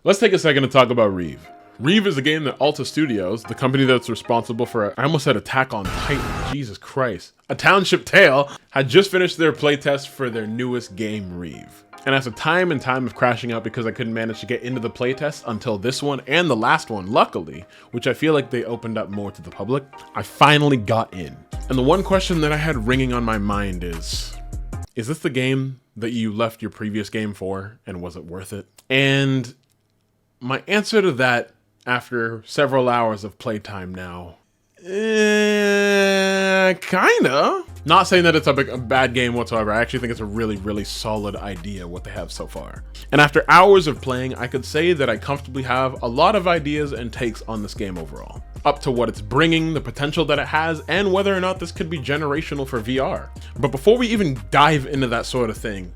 Let's take a second to talk about REAVE. REAVE is a game that Alta Studios, the company that's responsible for, I almost said Attack on Titan, Jesus Christ, A Township Tale, had just finished their playtest for their newest game, REAVE. And after time and time of crashing out because I couldn't manage to get into the playtest until this one and the last one, luckily, which I feel like they opened up more to the public, I finally got in. And the one question that I had ringing on my mind is this the game that you left your previous game for, and was it worth it? And my answer to that, after several hours of playtime now, kinda. Not saying that it's a bad game whatsoever. I actually think it's a really, really solid idea what they have so far. And after hours of playing, I could say that I comfortably have a lot of ideas and takes on this game overall. Up to what it's bringing, the potential that it has, and whether or not this could be generational for VR. But before we even dive into that sort of thing,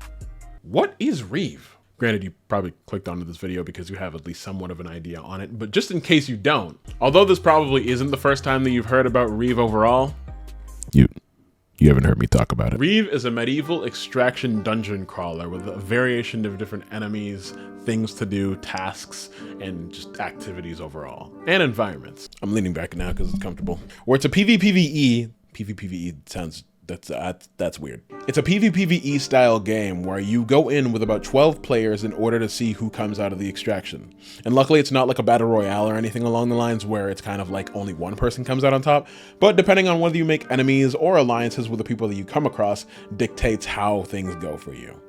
what is REAVE? Granted, you probably clicked onto this video because you have at least somewhat of an idea on it, but just in case you don't, although this probably isn't the first time that you've heard about REAVE overall, you haven't heard me talk about it. REAVE is a medieval extraction dungeon crawler with a variation of different enemies, things to do, tasks, and just activities overall, and environments. I'm leaning back now because it's comfortable. Where it's a PvPvE sounds, that's weird. It's a PvPvE style game where you go in with about 12 players in order to see who comes out of the extraction. And luckily it's not like a battle royale or anything along the lines where it's kind of like only one person comes out on top, but depending on whether you make enemies or alliances with the people that you come across dictates how things go for you,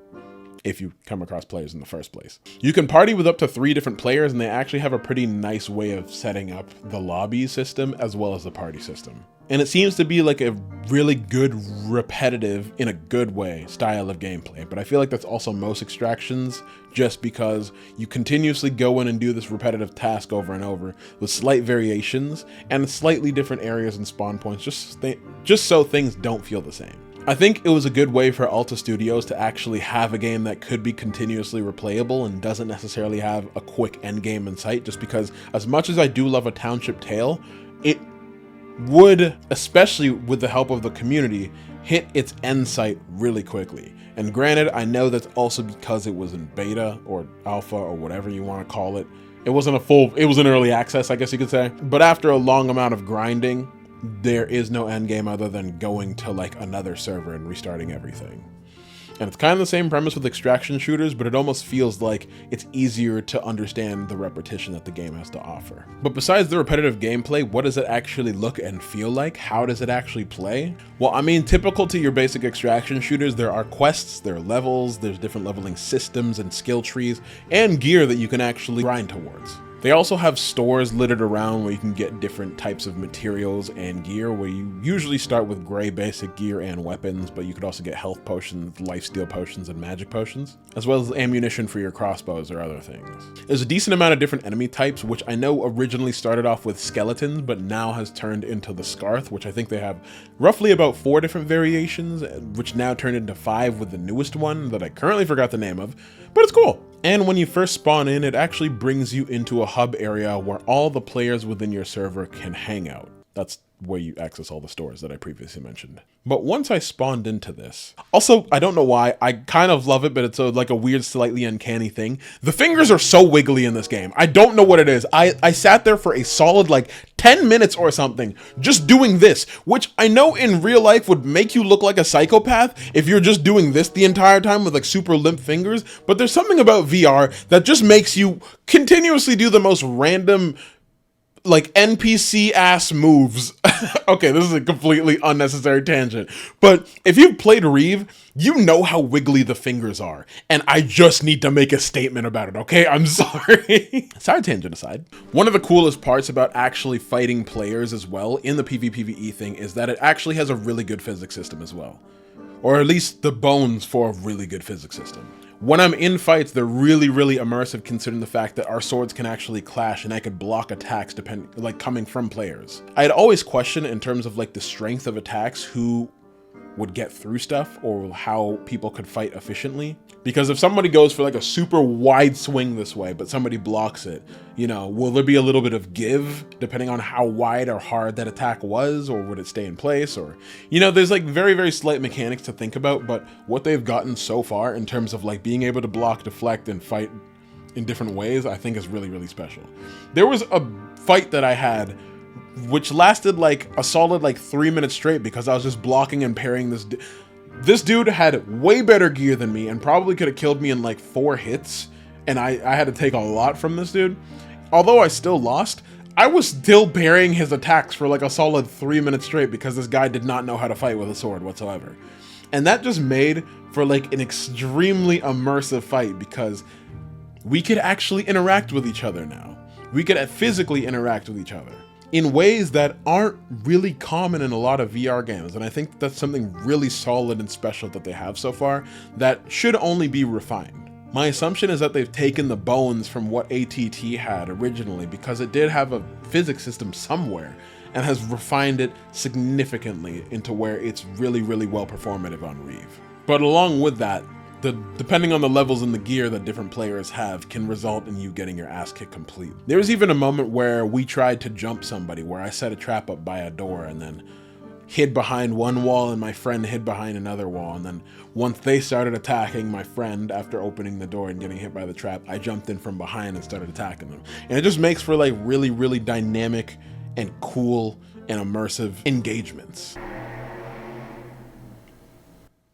if you come across players in the first place. You can party with up to 3 different players, and they actually have a pretty nice way of setting up the lobby system as well as the party system. And it seems to be like a really good, repetitive, in a good way, style of gameplay. But I feel like that's also most extractions, just because you continuously go in and do this repetitive task over and over with slight variations and slightly different areas and spawn points, just so things don't feel the same. I think it was a good way for Alta Studios to actually have a game that could be continuously replayable and doesn't necessarily have a quick end game in sight, just because as much as I do love A Township Tale, it would, especially with the help of the community, hit its end sight really quickly. And granted, I know that's also because it was in beta or alpha or whatever you want to call it. It wasn't it was in early access, I guess you could say. But after a long amount of grinding, there is no end game other than going to like another server and restarting everything. And it's kind of the same premise with extraction shooters, but it almost feels like it's easier to understand the repetition that the game has to offer. But besides the repetitive gameplay, what does it actually look and feel like? How does it actually play? Well, I mean, typical to your basic extraction shooters, there are quests, there are levels, there's different leveling systems and skill trees, and gear that you can actually grind towards. They also have stores littered around where you can get different types of materials and gear, where you usually start with gray basic gear and weapons, but you could also get health potions, lifesteal potions, and magic potions, as well as ammunition for your crossbows or other things. There's a decent amount of different enemy types, which I know originally started off with skeletons, but now has turned into the Scarth, which I think they have roughly about 4 different variations, which now turned into 5 with the newest one that I currently forgot the name of, but it's cool. And when you first spawn in, it actually brings you into a hub area where all the players within your server can hang out. That's where you access all the stores that I previously mentioned. But once I spawned into this, also, I don't know why, I kind of love it, but it's like a weird, slightly uncanny thing. The fingers are so wiggly in this game. I don't know what it is. I sat there for a solid like 10 minutes or something just doing this, which I know in real life would make you look like a psychopath if you're just doing this the entire time with like super limp fingers. But there's something about VR that just makes you continuously do the most random, like NPC ass moves. Okay, this is a completely unnecessary tangent, but if you've played REAVE, you know how wiggly the fingers are, and I just need to make a statement about it, okay? I'm sorry. Side tangent aside, one of the coolest parts about actually fighting players as well in the PvPvE thing is that it actually has a really good physics system as well, or at least the bones for a really good physics system. When I'm in fights, they're really, really immersive, considering the fact that our swords can actually clash and I could block attacks coming from players. I had always questioned in terms of like the strength of attacks, who would get through stuff or how people could fight efficiently. Because if somebody goes for like a super wide swing this way, but somebody blocks it, you know, will there be a little bit of give depending on how wide or hard that attack was, or would it stay in place? Or, you know, there's like very, very slight mechanics to think about, but what they've gotten so far in terms of like being able to block, deflect, and fight in different ways, I think is really, really special. There was a fight that I had which lasted like a solid like 3 minutes straight because I was just blocking and parrying this dude had way better gear than me and probably could have killed me in like 4 hits, and I had to take a lot from this dude. Although I still lost, I was still parrying his attacks for like a solid 3 minutes straight because this guy did not know how to fight with a sword whatsoever. And that just made for like an extremely immersive fight because we could actually interact with each other now. We could physically interact with each other in ways that aren't really common in a lot of VR games. And I think that's something really solid and special that they have so far that should only be refined. My assumption is that they've taken the bones from what ATT had originally because it did have a physics system somewhere and has refined it significantly into where it's really, really well performative on REAVE. But along with that, depending on the levels in the gear that different players have can result in you getting your ass kicked complete. There was even a moment where we tried to jump somebody where I set a trap up by a door and then hid behind one wall and my friend hid behind another wall, and then once they started attacking my friend after opening the door and getting hit by the trap, I jumped in from behind and started attacking them. And it just makes for like really, really dynamic and cool and immersive engagements.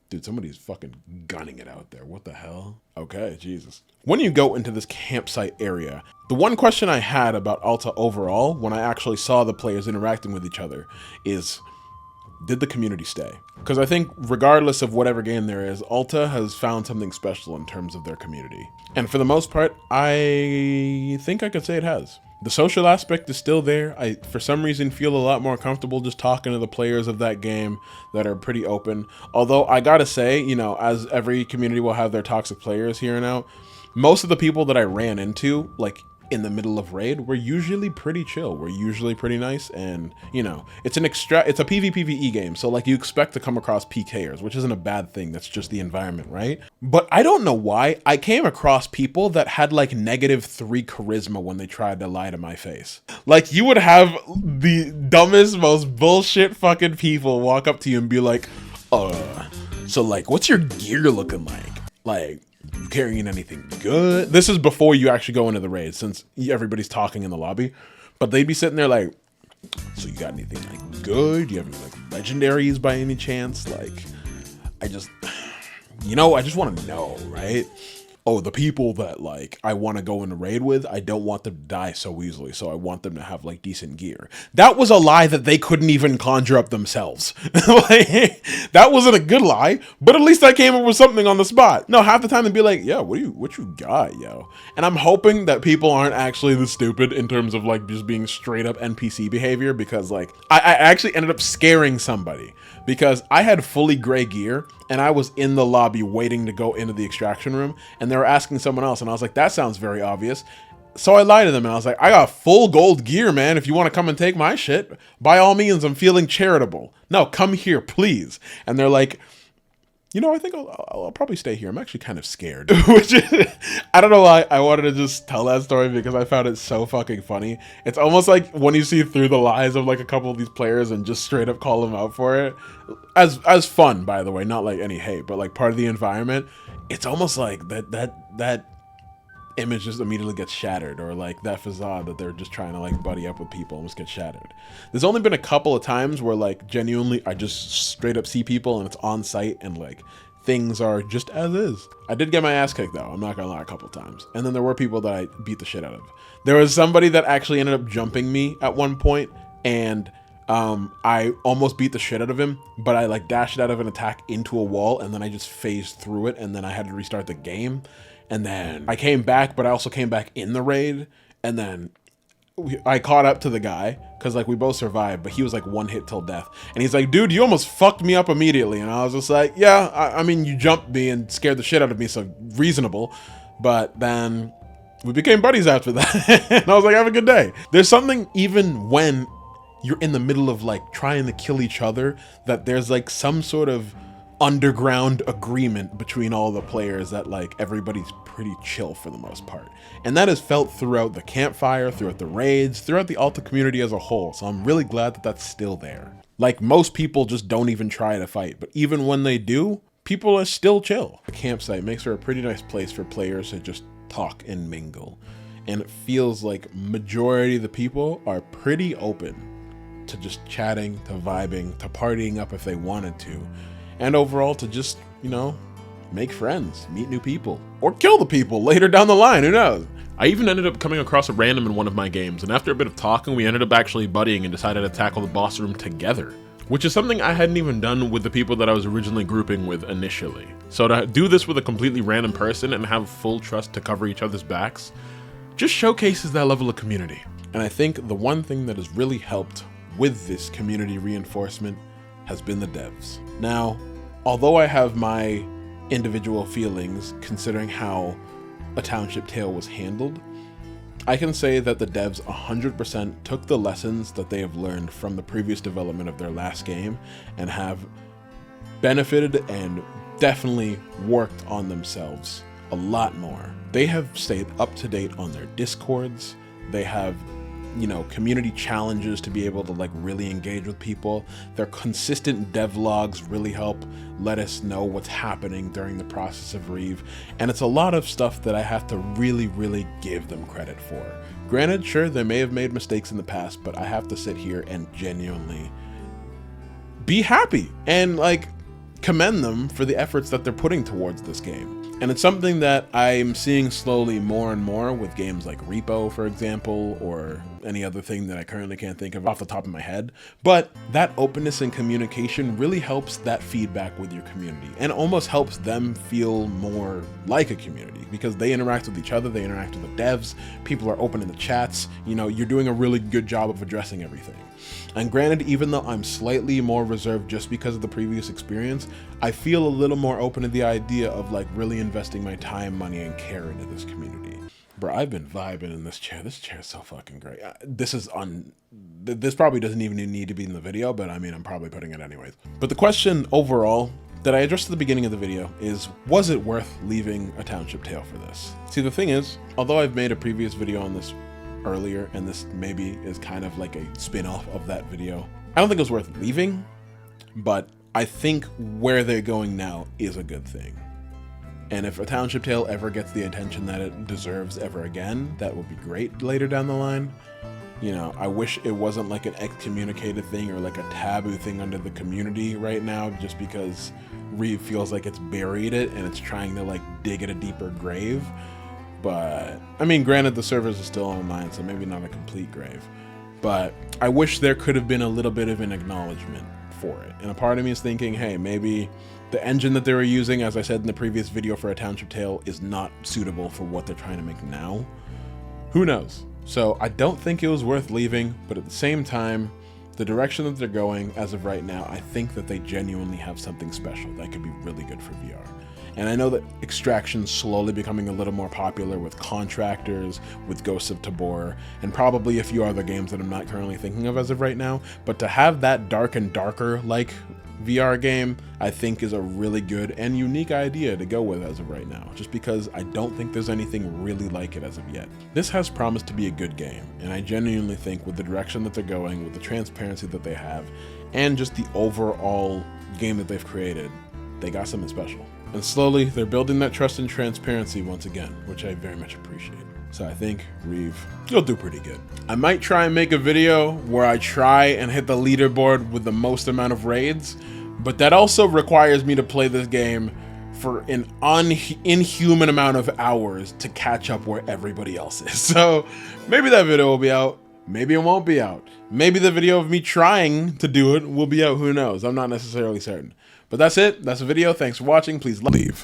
Dude, somebody's fucking gunning it out there. What the hell? Okay, Jesus. When you go into this campsite area, the one question I had about Alta overall, when I actually saw the players interacting with each other, is, did the community stay? Because I think regardless of whatever game there is, Alta has found something special in terms of their community. And for the most part, I think I could say it has. The social aspect is still there. I, for some reason, feel a lot more comfortable just talking to the players of that game that are pretty open. Although I gotta say, you know, as every community will have their toxic players here and out, most of the people that I ran into, like in the middle of raid, were usually pretty chill. Were usually pretty nice, and you know, it's a PvPvE game, so like you expect to come across PKers, which isn't a bad thing. That's just the environment, right? But I don't know why I came across people that had like -3 charisma when they tried to lie to my face. Like you would have the dumbest, most bullshit fucking people walk up to you and be like, so like, what's your gear looking like? Like, you carrying anything good? This is before you actually go into the raid, since everybody's talking in the lobby. But they'd be sitting there like, so you got anything like good? Do you have any like legendaries by any chance? Like, I just want to know, right? Oh, the people that like I want to go in a raid with, I don't want them to die so easily, so I want them to have like decent gear. That was a lie that they couldn't even conjure up themselves. Like, that wasn't a good lie, but at least I came up with something on the spot. No, half the time they'd be like, yeah, what you got, yo? And I'm hoping that people aren't actually this stupid in terms of like just being straight up NPC behavior, because like I actually ended up scaring somebody because I had fully gray gear and I was in the lobby waiting to go into the extraction room, and they were asking someone else, and I was like, that sounds very obvious. So I lied to them and I was like, I got full gold gear, man. If you want to come and take my shit, by all means, I'm feeling charitable. No, come here, please. And they're like, you know, I think I'll probably stay here. I'm actually kind of scared. Which is, I don't know why I wanted to just tell that story because I found it so fucking funny. It's almost like when you see through the lies of like a couple of these players and just straight up call them out for it. As fun, by the way, not like any hate, but like part of the environment. It's almost like that image just immediately gets shattered, or like that facade that they're just trying to like buddy up with people almost gets shattered. There's only been a couple of times where like genuinely I just straight up see people and it's on site and like things are just as is. I did get my ass kicked though, I'm not gonna lie, a couple of times. And then there were people that I beat the shit out of. There was somebody that actually ended up jumping me at one point, and I almost beat the shit out of him, but I like dashed out of an attack into a wall and then I just phased through it, and then I had to restart the game. And then I came back, but I also came back in the raid, and then I caught up to the guy because like we both survived, but he was like 1 hit till death. And he's like, dude, you almost fucked me up immediately. And I was just like, yeah, I mean, you jumped me and scared the shit out of me, so reasonable. But then we became buddies after that. And I was like, have a good day. There's something, even when you're in the middle of like trying to kill each other, that there's like some sort of underground agreement between all the players that like everybody's pretty chill for the most part. And that is felt throughout the campfire, throughout the raids, throughout the Alta community as a whole. So I'm really glad that that's still there. Like, most people just don't even try to fight, but even when they do, people are still chill. The campsite makes for a pretty nice place for players to just talk and mingle. And it feels like majority of the people are pretty open to just chatting, to vibing, to partying up if they wanted to. And overall to just, you know, make friends, meet new people, or kill the people later down the line, who knows? I even ended up coming across a random in one of my games, and after a bit of talking, we ended up actually buddying and decided to tackle the boss room together, which is something I hadn't even done with the people that I was originally grouping with initially. So to do this with a completely random person and have full trust to cover each other's backs just showcases that level of community. And I think the one thing that has really helped with this community reinforcement has been the devs. Now, although I have my individual feelings considering how A Township Tale was handled, I can say that the devs 100% took the lessons that they have learned from the previous development of their last game and have benefited and definitely worked on themselves a lot more. They have stayed up to date on their discords. They have, you know, community challenges to be able to like really engage with people. Their consistent devlogs really help let us know what's happening during the process of REAVE. And it's a lot of stuff that I have to really give them credit for. Granted, sure, they may have made mistakes in the past, but I have to sit here and genuinely be happy and like commend them for the efforts that they're putting towards this game. And it's something that I'm seeing slowly more and more with games like Repo, for example, or any other thing that I currently can't think of off the top of my head. But that openness and communication really helps that feedback with your community and almost helps them feel more like a community because they interact with each other, they interact with the devs, people are open in the chats, you know, you're doing a really good job of addressing everything. And granted, even though I'm slightly more reserved just because of the previous experience, I feel a little more open to the idea of like really investing my time, money, and care into this community. Bro, I've been vibing in this chair. This chair is so fucking great. This probably doesn't even need to be in the video, but I mean, I'm probably putting it anyways. But the question overall that I addressed at the beginning of the video is, was it worth leaving A Township Tale for this? See, the thing is, although I've made a previous video on this earlier, and this maybe is kind of like a spin-off of that video, I don't think it was worth leaving, but I think where they're going now is a good thing. And if A Township Tale ever gets the attention that it deserves ever again, that would be great later down the line. You know, I wish it wasn't like an excommunicated thing or like a taboo thing under the community right now, just because REAVE feels like it's buried it and it's trying to like dig at a deeper grave. But I mean, granted, the servers are still online, so maybe not a complete grave, but I wish there could have been a little bit of an acknowledgement for it. And a part of me is thinking, hey, maybe the engine that they were using, as I said in the previous video for A Township Tale, is not suitable for what they're trying to make now. Who knows? So I don't think it was worth leaving, but at the same time, the direction that they're going as of right now, I think that they genuinely have something special that could be really good for VR. And I know that Extraction's slowly becoming a little more popular with Contractors, with Ghosts of Tabor, and probably a few other games that I'm not currently thinking of as of right now. But to have that dark and darker like VR game, I think is a really good and unique idea to go with as of right now, just because I don't think there's anything really like it as of yet. This has promised to be a good game, and I genuinely think with the direction that they're going, with the transparency that they have, and just the overall game that they've created, they got something special. And slowly, they're building that trust and transparency once again, which I very much appreciate. So I think REAVE, you'll do pretty good. I might try and make a video where I try and hit the leaderboard with the most amount of raids, but that also requires me to play this game for an inhuman amount of hours to catch up where everybody else is. So maybe that video will be out, maybe it won't be out. Maybe the video of me trying to do it will be out, who knows? I'm not necessarily certain. But that's it, that's the video. Thanks for watching, please leave.